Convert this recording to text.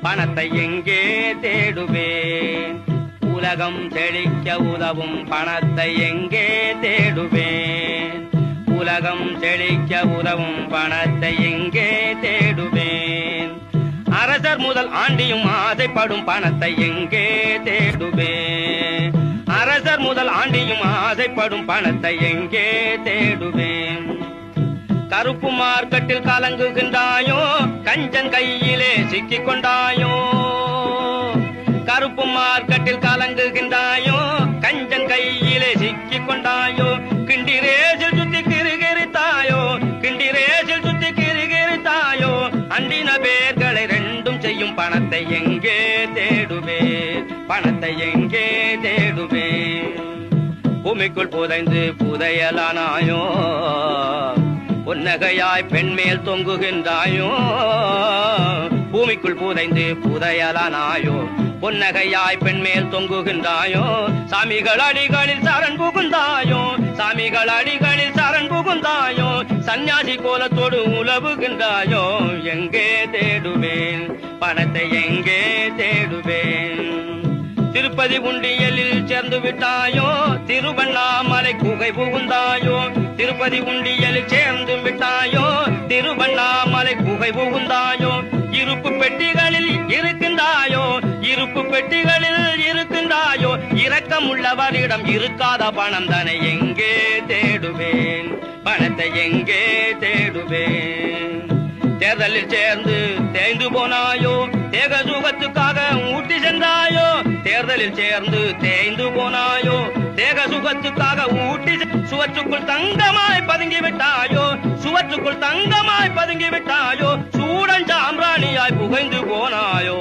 பணத்தை எங்கே தேடுவேன்? உலகம் செழிக்க உதவும் பணத்தை எங்கே தேடுவேன்? உலகம் செழிக்க உதவும் பணத்தை எங்கே தேடுவேன்? அரசர் முதல் ஆண்டியும் ஆசைப்படும் பணத்தை எங்கே தேடுவேன்? அரசர் முதல் ஆண்டியும் ஆசைப்படும் பணத்தை எங்கே தேடுவேன்? கருப்பு மார்க்கெட்டில் கலங்குகின்றாயோ, கஞ்சன் கையிலே சிக்கிக் கொண்டாயோ? கருப்பு மார்க்கெட்டில் கலங்குகின்றாயோ, கஞ்சன் கையிலே சிக்கிக் கொண்டாயோ? கிண்டிரேசில் சுத்தி கிருகிருத்தாயோ, கிண்டிரேசில் சுத்தி கிருகிருத்தாயோ? அண்டின பேர்களை ரெண்டும் செய்யும் பணத்தை எங்கே தேடுவேன்? பணத்தை எங்கே தேடுவேன்? பூமிக்குள் புதைந்து புதையலானாயோ, பொன்னகையாய் பெண்மேல் தொங்குகின்றாயோ? பூமிக்குள் புதைந்து புதையலானாயோ, பொன்னகையாய் பெண்மேல் தொங்குகின்றாயோ? சாமிகள் அடிகளில் சரண் புகுந்தாயோ, சாமிகள் அடிகளில் சரண் புகுந்தாயோ? சந்நியாசி கோலத்தோடு உலவுகின்றாயோ? எங்கே தேடுவேன்? பணத்தை எங்கே தேடுவேன்? திருப்பதி உண்டியலில் சேர்ந்து விட்டாயோ, திருவண்ணாமலை குகை புகுந்தாயோ? திருப்பதி உண்டியலில் சேர்ந்து விட்டாயோ, திருவண்ணாமலை குகை புகுந்தாயோ? இருப்பு பெட்டிகளில் இருக்கின்றாயோ, இருப்பு பெட்டிகளில் இருக்கின்றாயோ? இரக்கம் உள்ளவரிடம் இருக்காத பணம் தானே எங்கே தேடுவேன்? பணத்தை எங்கே தேடுவேன்? தேர்தலில் சேர்ந்து தேய்ந்து போனாயோ, தேக சுகத்துக்காக ஊட்டி சென்றாயோ? தேர்தலில் சேர்ந்து தேய்ந்து போனாயோ, தேக சுகத்துக்காக ஊட்டி சுவற்றுக்குள் தங்கமாய் பதுங்கி விட்டாயோ? சுவற்றுக்குள் தங்கமாய் பதுங்கி விட்டாயோ? சூடன் சாம்பிராணியாய் புகைந்து போனாயோ?